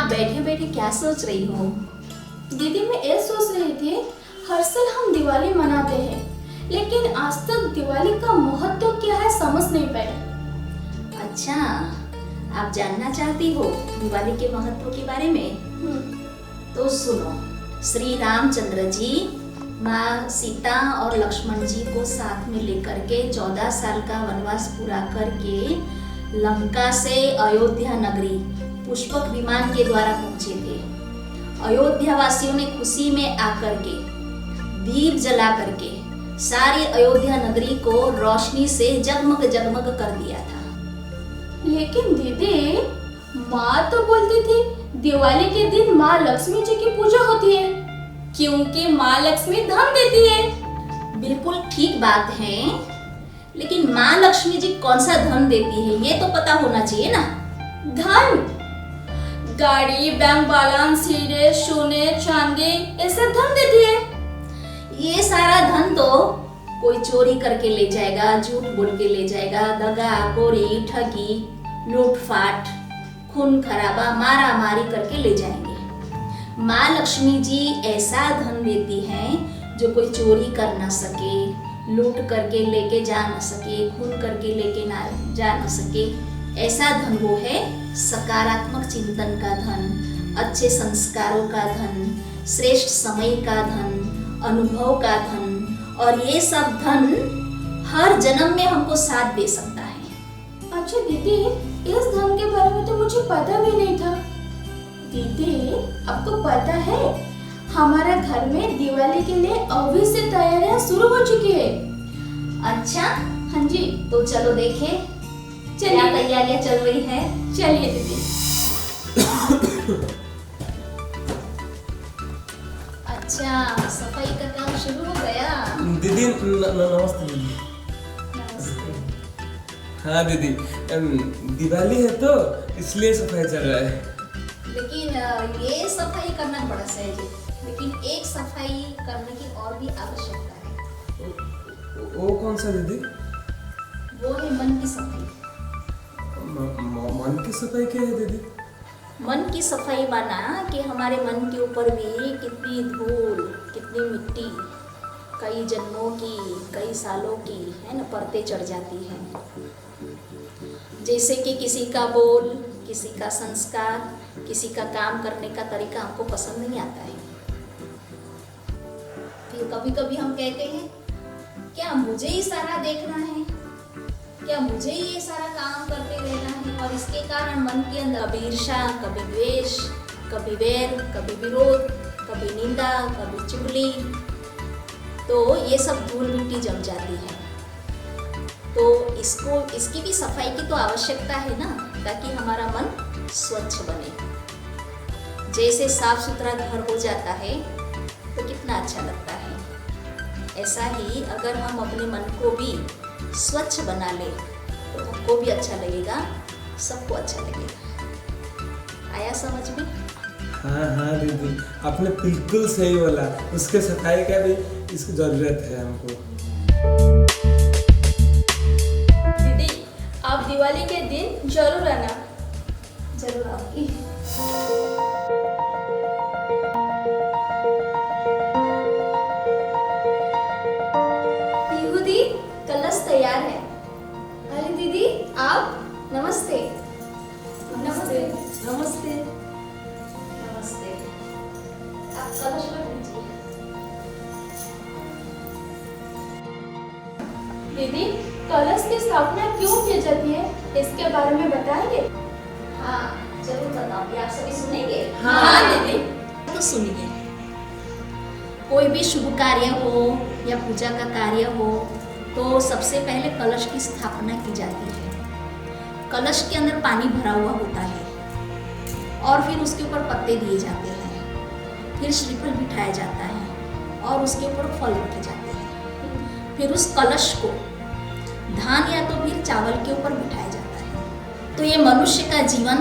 आप बैठे बैठे क्या सोच रही हो? दीदी मैं ये सोच रही थी, हर साल हम दिवाली मनाते हैं, लेकिन आज तक दिवाली का महत्व क्या है समझ नहीं पाए। अच्छा, आप जानना चाहती हो दिवाली के महत्व के बारे में? तो सुनो, श्री रामचंद्र जी माँ सीता और लक्ष्मण जी को साथ में लेकर के 14 साल का वनवास पूरा करके लंका से अयोध्या नगरी पुष्पक विमान के द्वारा पहुंचे थे। अयोध्या वासियों ने खुशी में आकर के दीप जला करके सारी अयोध्या नगरी को रोशनी से जगमग जगमग कर दिया था। लेकिन दीदी माँ तो बोलती थी दिवाली के दिन माँ लक्ष्मी जी की पूजा होती है, क्योंकि माँ लक्ष्मी धन देती है। बिल्कुल ठीक बात है, लेकिन माँ लक्ष्मी जी कौन सा धन देती है ये तो पता होना चाहिए ना। धन, गाड़ी, बैंक बैलेंस, हीरे, सोने, चांदी, ऐसे धन देती है। ये सारा धन तो कोई चोरी करके ले जाएगा, झूठ बोल के ले जाएगा, दगाखोरी, ठगी, लूटपाट, खून खराबा, मारा मारी करके ले जाएंगे। माँ लक्ष्मी जी ऐसा धन देती हैं जो कोई चोरी कर ना सके, लूट करके लेके जा ना सके, खून करके लेके ना जा ना सके। ऐसा धन वो है सकारात्मक चिंतन का धन, अच्छे संस्कारों का धन, श्रेष्ठ समय का धन, अनुभव का धन, और ये सब धन हर जन्म में हमको साथ दे सकता है। अच्छा दीदी, इस धन के बारे में तो मुझे पता भी नहीं था। दीदी आपको पता है हमारा घर में दिवाली के लिए अभी से तैयारियां शुरू हो चुकी है। अच्छा, हाँ जी, तो चलो देखें क्या तैयारियां चल रही है। चलिए दीदी। अच्छा, सफाई का काम शुरू हो गया। दीदी नमस्ते दीदी। हाँ दीदी, दिवाली है तो इसलिए सफाई चल रहा है। लेकिन ये सफाई करना बड़ा सहज है, लेकिन एक सफाई करने की और भी आवश्यकता है। वो कौन सा दीदी? वो है मन की सफाई। मन की सफाई क्या है दीदी? मन की सफाई माना कि हमारे मन के ऊपर भी कितनी धूल, कितनी मिट्टी, कई जन्मों की, कई सालों की है ना परतें चढ़ जाती हैं। जैसे कि किसी का बोल, किसी का संस्कार, किसी का काम करने का तरीका हमको पसंद नहीं आता है। फिर कभी कभी हम कहते हैं क्या मुझे ही सारा देखना है, क्या मुझे ही ये सारा काम करते रहना है, और इसके कारण मन के अंदर कभी ईर्ष्या, कभी द्वेष, कभी वैर, कभी विरोध, कभी निंदा, कभी चुगली, तो ये सब धूल मिट्टी जम जाती है। तो इसकी भी सफाई की तो आवश्यकता है ना, ताकि हमारा मन स्वच्छ बने। जैसे साफ सुथरा घर हो जाता है तो कितना अच्छा लगता है, ऐसा ही अगर हम अपने मन को भी स्वच्छ बना ले तो हमको भी अच्छा लगेगा, सबको अच्छा लगेगा। आया समझ में? हाँ दीदी, आपने बिल्कुल सही बोला। उसके सफाई का भी इसकी जरूरत है हमको। दीदी आप दिवाली के दिन जरूर आना। जरूर आऊंगी। पीहू दी, कलश तैयार है। अरे दीदी आप, नमस्ते। नमस्ते। नमस्ते। नमस्ते। आप कलश रख दीजिए। दीदी कलश की स्थापना क्यों की जाती है, इसके बारे में बताएंगे? हाँ जरूर बताऊंगी। आप सभी सुनेंगे? हाँ दीदी। तो सुनिए, कोई भी शुभ कार्य हो या पूजा का कार्य हो तो सबसे पहले कलश की स्थापना की जाती है। कलश के अंदर पानी भरा हुआ होता है और फिर उसके ऊपर पत्ते दिए जाते हैं, फिर श्रीफल बिठाया जाता है और उसके ऊपर फल रखे जाते हैं। फिर उस कलश को धान या तो फिर चावल के ऊपर बिठाया जाता है। तो ये मनुष्य का जीवन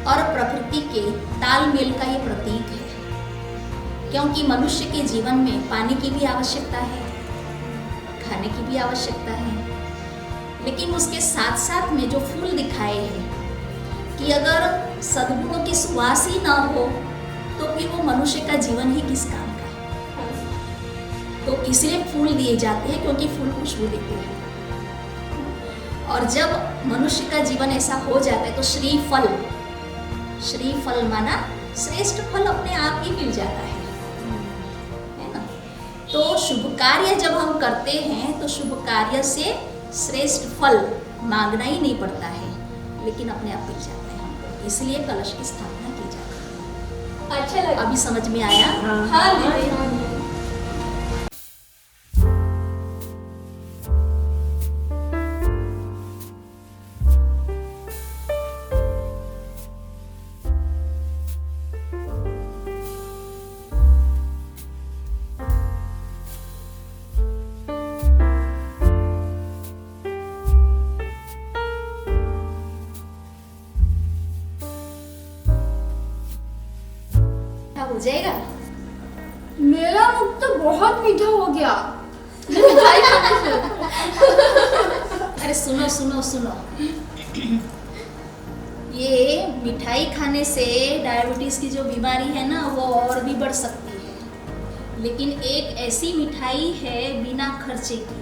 और प्रकृति के तालमेल का ये प्रतीक है, क्योंकि मनुष्य के जीवन में पानी की भी आवश्यकता है, खाने की भी आवश्यकता है, लेकिन उसके साथ साथ में जो फूल दिखाए हैं कि अगर सद्गुणों की शुभ सुवास ही ना हो तो फिर वो मनुष्य का जीवन ही किस काम का है। तो इसलिए फूल दिए जाते हैं क्योंकि फूल खुशबू देते हैं। और जब मनुष्य का जीवन ऐसा हो जाता है तो श्रीफल माना श्रेष्ठ फल अपने आप ही मिल जाता है ना। तो शुभ कार्य जब हम करते हैं तो शुभ कार्य से श्रेष्ठ फल मांगना ही नहीं पड़ता है, लेकिन अपने आप मिल जाता है हमको। इसलिए कलश की स्थापना की जाती है। अच्छा लगा। अभी समझ में आया? हाँ दीदी। हो जाएगा। मेरा मुख तो बहुत मीठा हो गया ये मिठाई खाने से। अरे सुनो सुनो सुनो, ये मिठाई खाने से डायबिटीज की जो बीमारी है ना वो और भी बढ़ सकती है। लेकिन एक ऐसी मिठाई है बिना खर्चे की,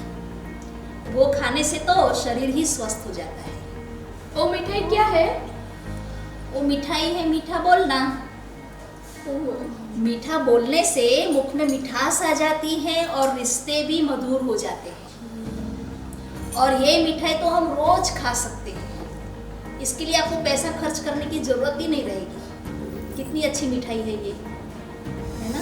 वो खाने से तो शरीर ही स्वस्थ हो जाता है। वो मिठाई क्या है? वो मिठाई है मीठा बोलना। मीठा बोलने से मुख में मिठास आ जाती है और रिश्ते भी मधुर हो जाते हैं। और ये मिठाई तो हम रोज खा सकते हैं, इसके लिए आपको पैसा खर्च करने की जरूरत ही नहीं रहेगी। कितनी अच्छी मिठाई है ये, है ना?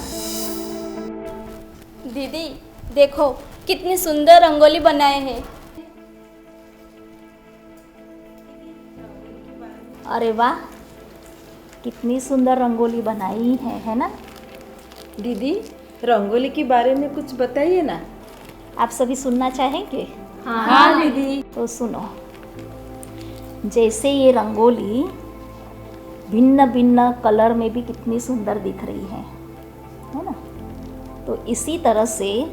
दीदी देखो कितनी सुंदर रंगोली बनाए हैं। अरे वाह, कितनी सुंदर रंगोली बनाई है ना? दीदी रंगोली के बारे में कुछ बताइए ना। आप सभी सुनना चाहेंगे? हाँ दीदी। तो सुनो। जैसे ये रंगोली भिन्न भिन्न कलर में भी कितनी सुंदर दिख रही है ना? तो इसी तरह से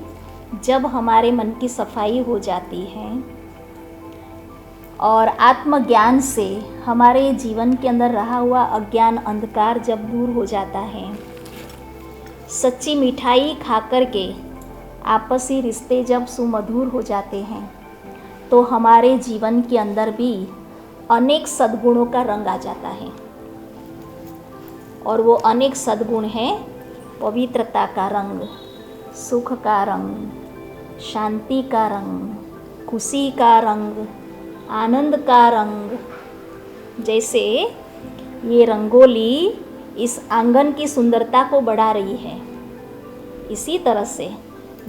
जब हमारे मन की सफाई हो जाती है और आत्मज्ञान से हमारे जीवन के अंदर रहा हुआ अज्ञान अंधकार जब दूर हो जाता है, सच्ची मिठाई खा कर के आपसी रिश्ते जब सुमधुर हो जाते हैं, तो हमारे जीवन के अंदर भी अनेक सद्गुणों का रंग आ जाता है। और वो अनेक सद्गुण हैं पवित्रता का रंग, सुख का रंग, शांति का रंग, खुशी का रंग, आनंद का रंग। जैसे ये रंगोली इस आंगन की सुंदरता को बढ़ा रही है, इसी तरह से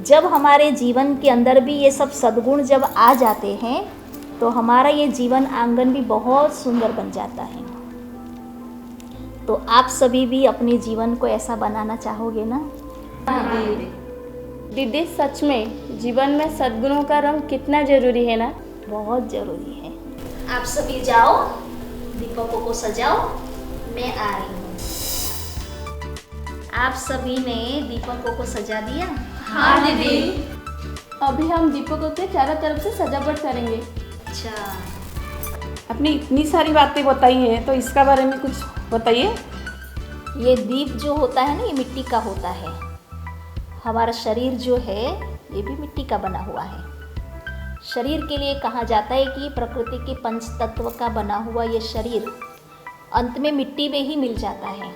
जब हमारे जीवन के अंदर भी ये सब सद्गुण जब आ जाते हैं तो हमारा ये जीवन आंगन भी बहुत सुंदर बन जाता है। तो आप सभी भी अपने जीवन को ऐसा बनाना चाहोगे ना? दीदी सच में जीवन में सद्गुणों का रंग कितना जरूरी है ना? बहुत ज़रूरी है। आप सभी जाओ, दीपकों को सजाओ, मैं आ रही हूँ। आप सभी ने दीपकों को सजा दिया? हाँ दीदी। अभी हम दीपकों के चारों तरफ से सजावट करेंगे। अच्छा, आपने इतनी सारी बातें बताई हैं तो इसका बारे में कुछ बताइए। ये दीप जो होता है ना, ये मिट्टी का होता है। हमारा शरीर जो है ये भी मिट्टी का बना हुआ है। शरीर के लिए कहा जाता है कि प्रकृति के पंच तत्व का बना हुआ ये शरीर अंत में मिट्टी में ही मिल जाता है।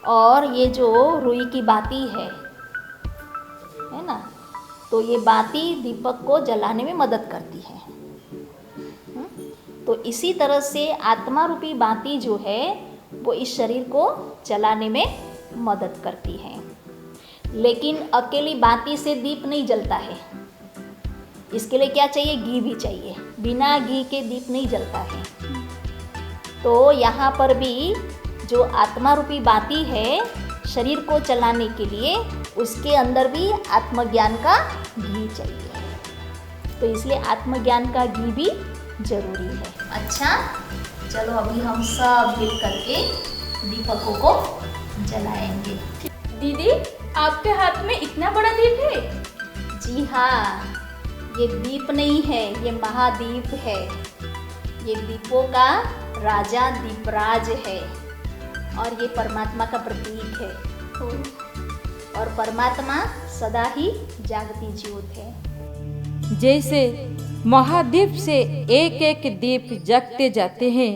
और ये जो रुई की बाती है ना, तो ये बाती दीपक को जलाने में मदद करती है। तो इसी तरह से आत्मा रूपी बाती जो है वो इस शरीर को जलाने में मदद करती है। लेकिन अकेली बाती से दीप नहीं जलता है, इसके लिए क्या चाहिए? घी भी चाहिए। बिना घी के दीप नहीं जलता है। तो यहाँ पर भी जो आत्मा रूपी बाती है शरीर को चलाने के लिए, उसके अंदर भी आत्मज्ञान का घी चाहिए। तो इसलिए आत्मज्ञान का घी भी जरूरी है। अच्छा, चलो अभी हम सब मिल करके दीपकों को जलाएंगे। दीदी आपके हाथ में इतना बड़ा दीप है? जी हाँ, ये दीप नहीं है, ये महादीप है। ये दीपों का राजा दीपराज है। और ये परमात्मा का प्रतीक है। और परमात्मा सदा ही जागती ज्योत है। जैसे महाद्वीप से एक एक दीप जगते जाते हैं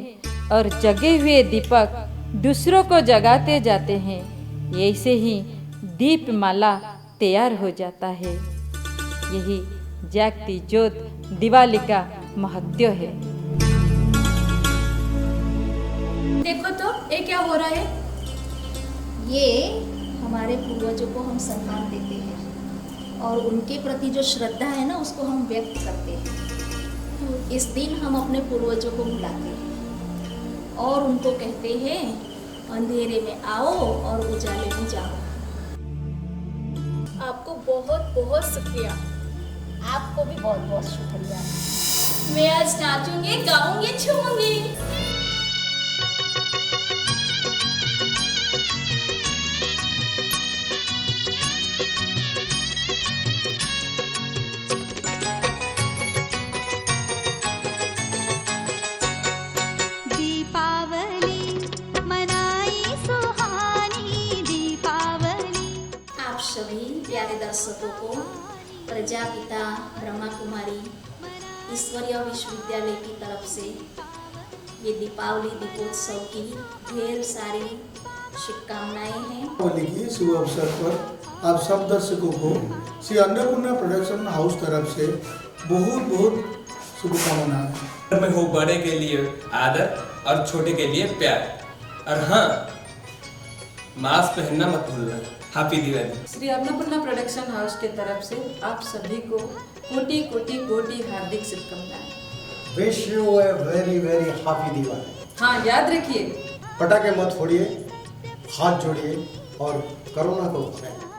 और जगे हुए दीपक दूसरों को जगाते जाते हैं, ऐसे ही दीपमाला तैयार हो जाता है। यही जागती ज्योत दिवाली का महत्व है। देखो तो ये क्या हो रहा है? ये हमारे पूर्वजों को हम सम्मान देते हैं और उनके प्रति जो श्रद्धा है ना उसको हम व्यक्त करते हैं। इस दिन हम अपने पूर्वजों को बुलाते हैं और उनको कहते हैं अंधेरे में आओ और उजाले में जाओ। आपको बहुत बहुत शुक्रिया। आपको भी बहुत बहुत शुक्रिया। मैं आज नाचूंगी, गाऊंगी, झूमूंगी। सभी प्यारे दर्शकों को प्रजापिता ब्रह्मा कुमारी ईश्वरीय विश्वविद्यालय की तरफ से ये दीपावली दीपोत्सव की ढेर सारी शुभकामनाएं हैं। दीपावली की शुभ अवसर पर आप सब दर्शकों को श्री अन्नपूर्णा प्रोडक्शन हाउस तरफ से बहुत बहुत शुभकामनाएं। में हो बड़े के लिए आदर और छोटे के लिए प्यार। और हाँ, मास्क पहनना मत भूलना। Happy Diwali. Shri Annapurna production house के तरफ से आप सभी को कोटि कोटि कोटि हार्दिक शुभकामनाएं। Wish U a very very happy Diwali. हाँ, याद रखिए पटाखे मत फोड़िए, हाथ जोड़िए और कोरोना को भगाइए।